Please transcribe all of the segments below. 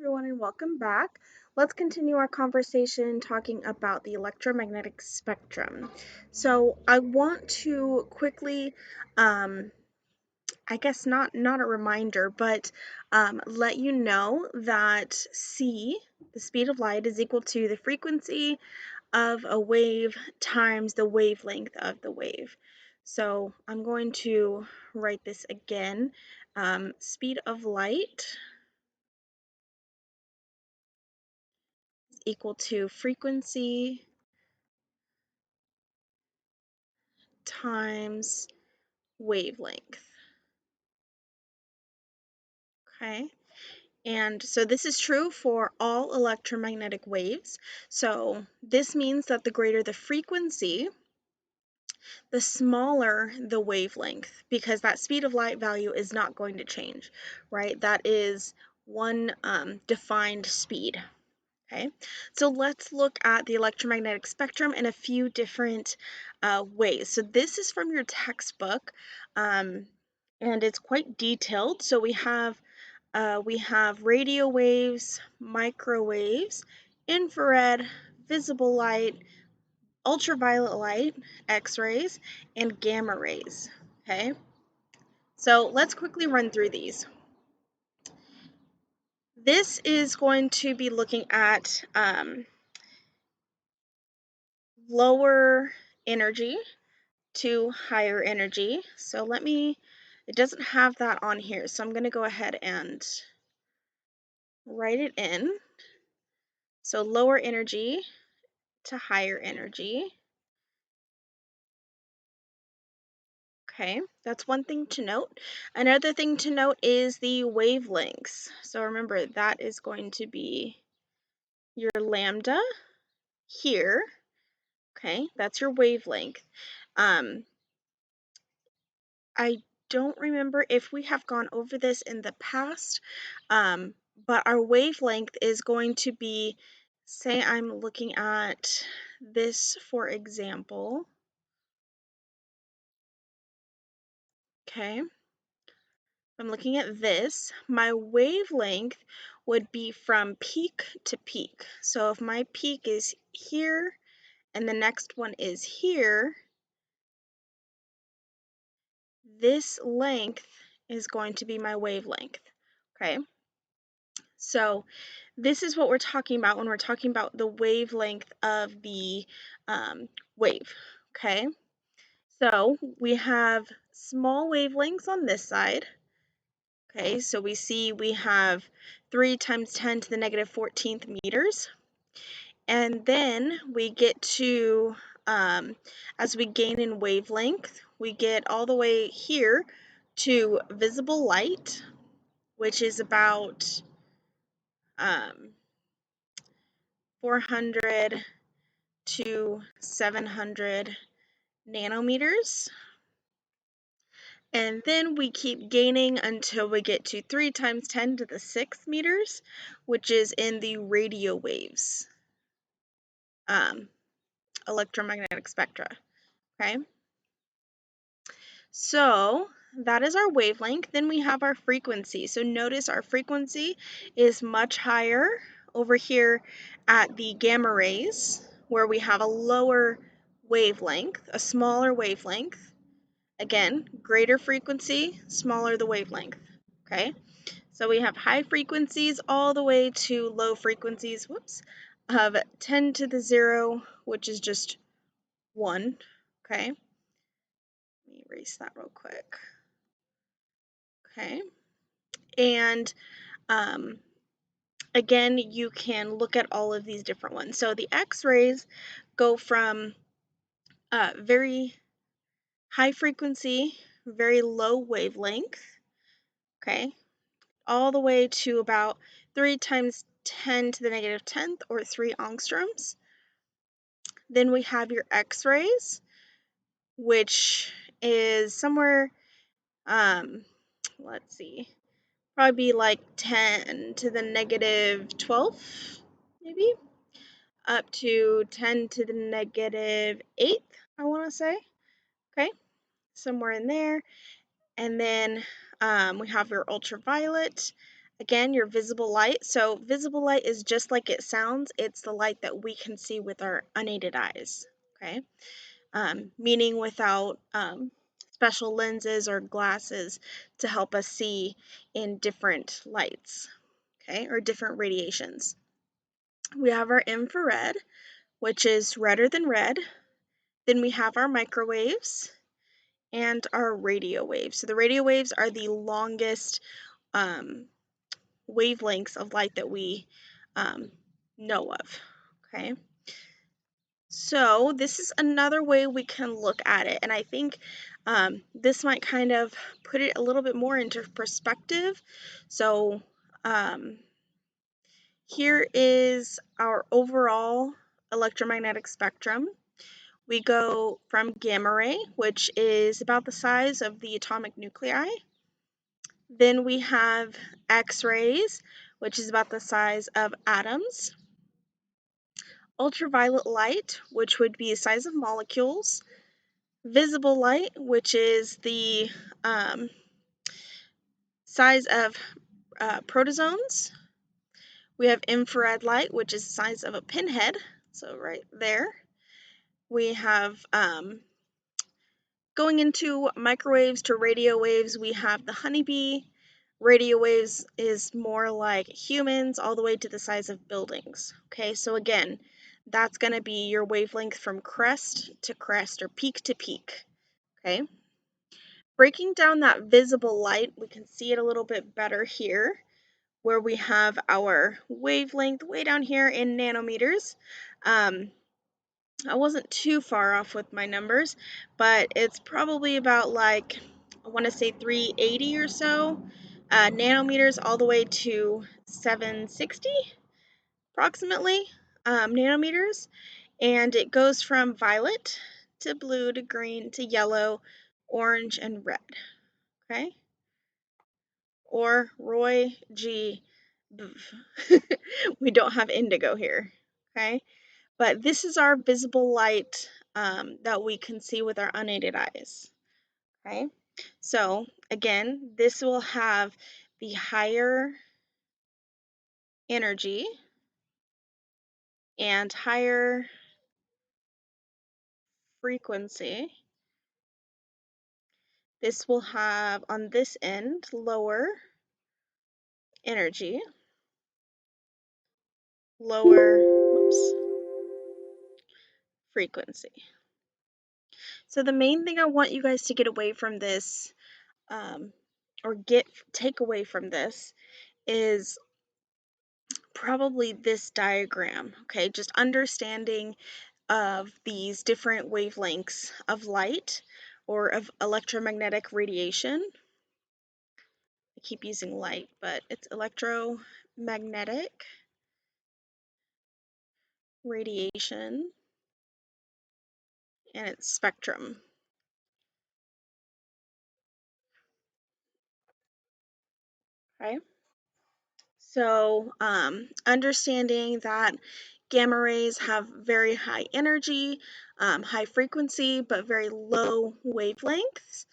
Everyone, and welcome back. Let's continue our conversation talking about the electromagnetic spectrum. So, I want to quickly, um, I guess not a reminder, but let you know that c, the speed of light, is equal to the frequency of a wave times the wavelength of the wave. So, I'm going to write this again. Speed of light equal to frequency times wavelength. Okay, and so this is true for all electromagnetic waves. So this means that the greater the frequency, the smaller the wavelength, because that speed of light value is not going to change, right? That is one defined speed. Okay, so let's look at the electromagnetic spectrum in a few different ways. So this is from your textbook, and it's quite detailed. So we have radio waves, microwaves, infrared, visible light, ultraviolet light, X-rays, and gamma rays. Okay, so let's quickly run through these. This is going to be looking at lower energy to higher energy. So it doesn't have that on here, so I'm going to go ahead and write it in. So lower energy to higher energy. Okay, that's one thing to note. Another thing to note is the wavelengths. So remember, that is going to be your lambda here. Okay, that's your wavelength. I don't remember if we have gone over this in the past, but our wavelength is going to be, say I'm looking at this for example. Okay, I'm looking at this. My wavelength would be from peak to peak. So if my peak is here and the next one is here, this length is going to be my wavelength. Okay, so this is what we're talking about when we're talking about the wavelength of the wave. Okay, so we have small wavelengths on this side. Okay, so we have 3 times 10 to the negative 14th meters. And then we get to, as we gain in wavelength, we get all the way here to visible light, which is about 400 to 700 nanometers. And then we keep gaining until we get to 3 times 10 to the 6th meters, which is in the radio waves, electromagnetic spectra. Okay, so that is our wavelength. Then we have our frequency. So notice our frequency is much higher over here at the gamma rays, where we have a lower wavelength, a smaller wavelength. Again, greater frequency, smaller the wavelength. Okay, so we have high frequencies all the way to low frequencies, of 10 to the 0, which is just 1. Okay, let me erase that real quick. Okay, and again, you can look at all of these different ones. So the X-rays go from very high frequency, very low wavelength, okay, all the way to about 3 times 10 to the negative 10th, or 3 angstroms. Then we have your X-rays, which is somewhere, let's see, probably be like 10 to the negative 12, maybe, up to 10 to the negative 8th, I want to say. Okay, somewhere in there. And then we have your ultraviolet. Again, your visible light. So visible light is just like it sounds. It's the light that we can see with our unaided eyes, okay? Meaning without special lenses or glasses to help us see in different lights, okay, or different radiations. We have our infrared, which is redder than red. Then we have our microwaves and our radio waves. So the radio waves are the longest wavelengths of light that we know of, okay? So this is another way we can look at it, and I think this might kind of put it a little bit more into perspective. So here is our overall electromagnetic spectrum. We go from gamma ray, which is about the size of the atomic nuclei. Then we have X-rays, which is about the size of atoms. Ultraviolet light, which would be the size of molecules. Visible light, which is the size of protozoans. We have infrared light, which is the size of a pinhead, so right there. We have going into microwaves to radio waves, we have the honeybee. Radio waves is more like humans, all the way to the size of buildings. Okay, so again, that's going to be your wavelength from crest to crest or peak to peak. Okay, breaking down that visible light, we can see it a little bit better here, where we have our wavelength way down here in nanometers. I wasn't too far off with my numbers, but it's probably about like, I want to say 380 or so nanometers all the way to 760 approximately nanometers. And it goes from violet to blue to green to yellow, orange, and red. Okay? Or Roy G. We don't have indigo here. Okay? But this is our visible light that we can see with our unaided eyes. Okay, so again, this will have the higher energy and higher frequency. This will have on this end lower energy, lower, whoops, frequency. So the main thing I want you guys to get away from this, or take away from this, is probably this diagram. Okay, just understanding of these different wavelengths of light or of electromagnetic radiation. I keep using light, but it's electromagnetic radiation and its spectrum. Okay, so understanding that gamma rays have very high energy, high frequency, but very low wavelengths,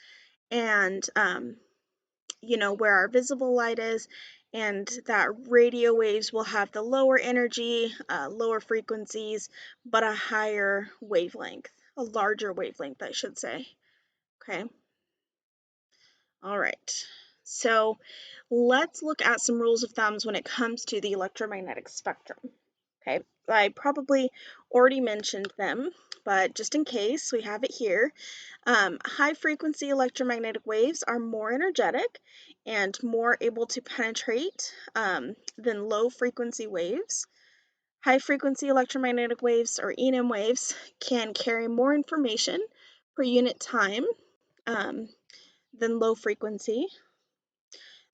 and where our visible light is, and that radio waves will have the lower energy, lower frequencies, but a higher wavelength, a larger wavelength, I should say. Okay. All right. So let's look at some rules of thumbs when it comes to the electromagnetic spectrum. Okay. I probably already mentioned them, but just in case, we have it here. High frequency electromagnetic waves are more energetic and more able to penetrate than low frequency waves. High frequency electromagnetic waves, or EM waves, can carry more information per unit time than low frequency.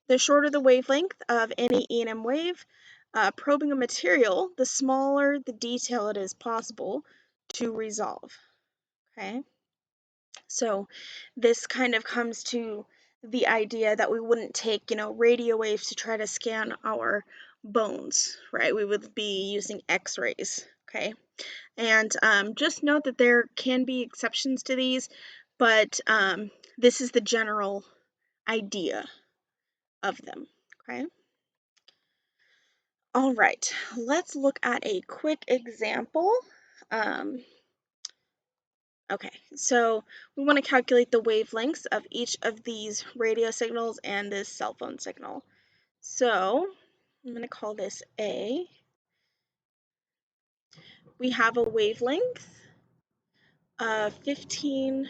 The shorter the wavelength of any EM wave, probing a material, the smaller the detail it is possible to resolve. Okay. So this kind of comes to the idea that we wouldn't take, radio waves to try to scan our bones, right? We would be using X-rays, okay? And just note that there can be exceptions to these, but this is the general idea of them, okay? All right, let's look at a quick example. Okay, so we want to calculate the wavelengths of each of these radio signals and this cell phone signal. So I'm going to call this A. We have a wavelength of 30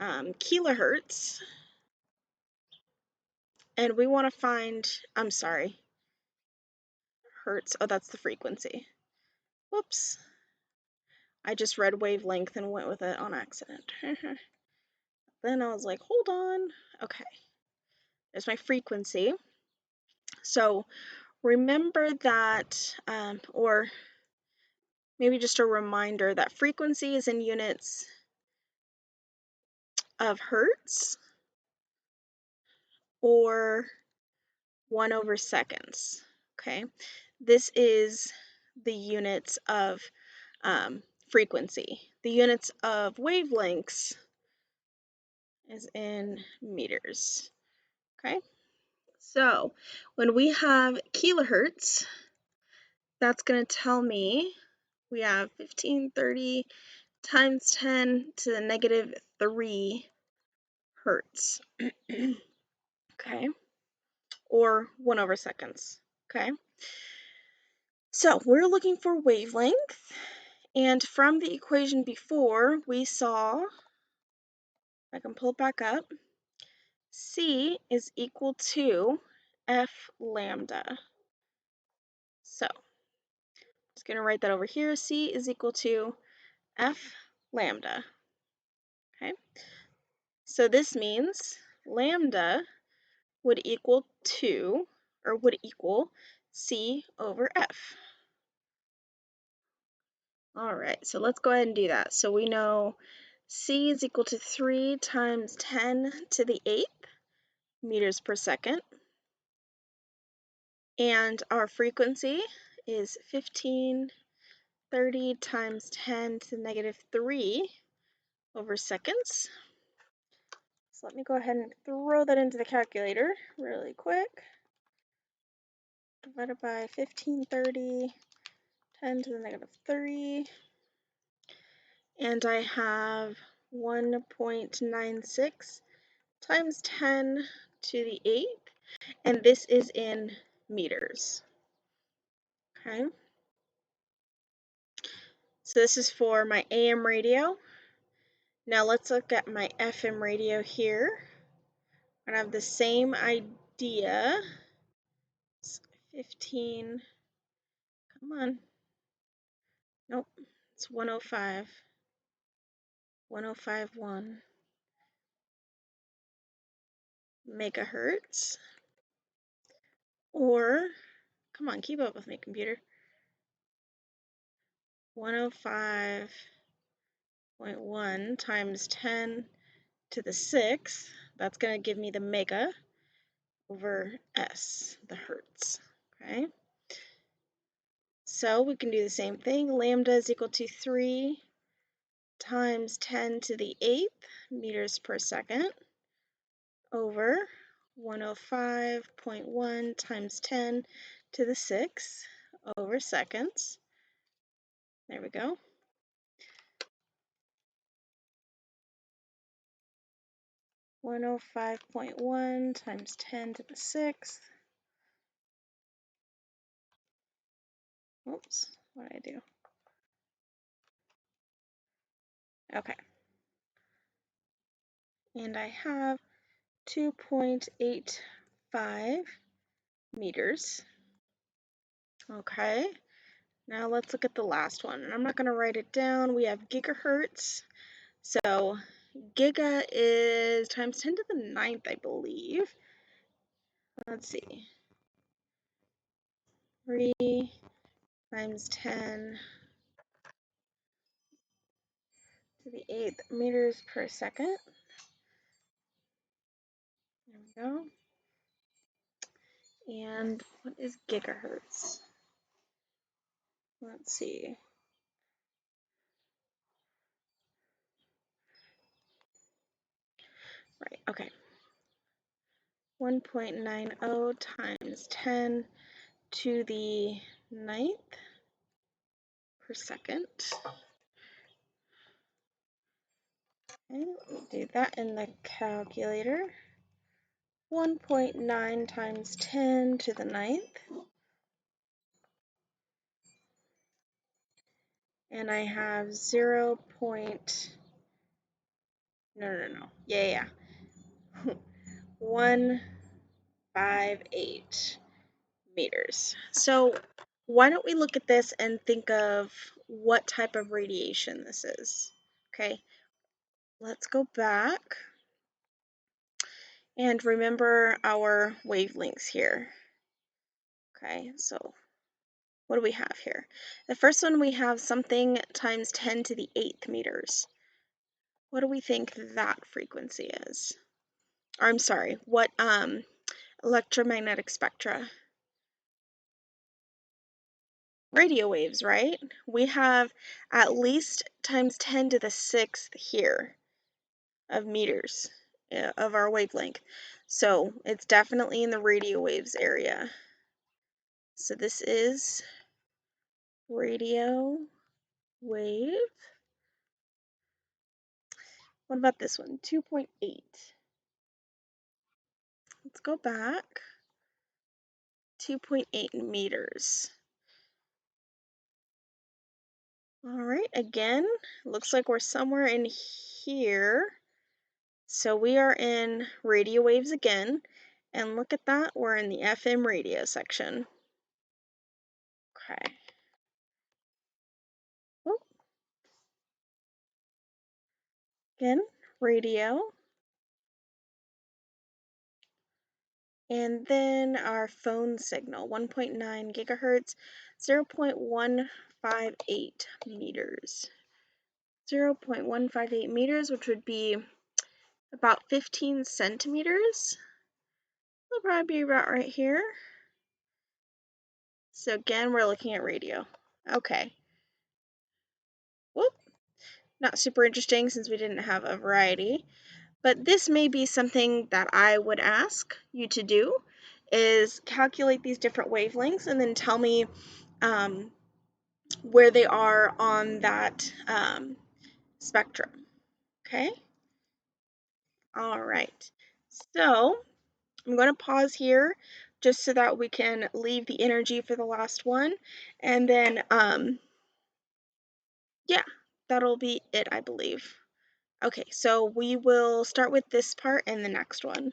kilohertz, and we want to find, I'm sorry, hertz. Oh, that's the frequency. Whoops. I just read wavelength and went with it on accident. Then I was like, hold on. Okay, there's my frequency. So remember that, or maybe just a reminder that frequency is in units of hertz or 1/seconds. Okay, this is the units of frequency. The units of wavelengths is in meters. Okay, so when we have kilohertz, that's going to tell me we have 1530 times 10 to the negative 3 hertz. Okay, or 1/seconds. Okay, so we're looking for wavelength, and from the equation before we saw, if I can pull it back up, C is equal to F lambda. So I'm just going to write that over here. C is equal to F lambda. Okay, so this means lambda would equal C over F. All right, so let's go ahead and do that. So we know C is equal to 3 times 10 to the 8th meters per second. And our frequency is 1530 times 10 to the negative 3 over seconds. So let me go ahead and throw that into the calculator really quick. Divided by 1530, 10 to the negative 3. And I have 1.96 times 10 to the 8th. And this is in meters. Okay. So this is for my AM radio. Now let's look at my FM radio here. I have the same idea. It's 15, come on. Nope, it's 105, 105.1 megahertz. Or, come on, keep up with me, computer. 105.1 times 10 to the 6th. That's going to give me the mega over S, the hertz. Okay. So we can do the same thing. Lambda is equal to 3 times 10 to the 8th meters per second over 105.1 times 10 to the 6th over seconds. There we go. One 105.1 times 10 to the 6th. Oops, what did I do? Okay. And I have 2.85 meters. Okay. Now let's look at the last one. And I'm not going to write it down. We have gigahertz. So giga is times 10 to the 9th, I believe. Let's see. 3 times 10 to the 8th meters per second. There we go. And what is gigahertz? Let's see. Right, okay. 1.90 times 10 to the 9th per second. Okay, let me do that in the calculator. 1.9 times 10 to the 9th. And I have 0. No. Yeah. 158 meters. So why don't we look at this and think of what type of radiation this is? Okay, let's go back and remember our wavelengths here. Okay, so what do we have here? The first one, we have something times 10 to the 8th meters. What do we think that frequency is? Or I'm sorry, what electromagnetic spectra? Radio waves, right? We have at least times 10 to the 6th here of meters of our wavelength. So it's definitely in the radio waves area. So this is radio wave. What about this one? 2.8. Let's go back. 2.8 meters. All right, again, looks like we're somewhere in here. So we are in radio waves again. And look at that, we're in the FM radio section. Okay. Oh, again, radio. And then our phone signal, 1.9 gigahertz, 0.158 meters. 0.158 meters, which would be about 15 centimeters. It'll probably be about right here. So again, we're looking at radio. Okay. Whoop. Not super interesting since we didn't have a variety. But this may be something that I would ask you to do, is calculate these different wavelengths and then tell me where they are on that spectrum. Okay? All right. So I'm going to pause here just so that we can leave the energy for the last one. And then, yeah, that'll be it, I believe. Okay, so we will start with this part in the next one.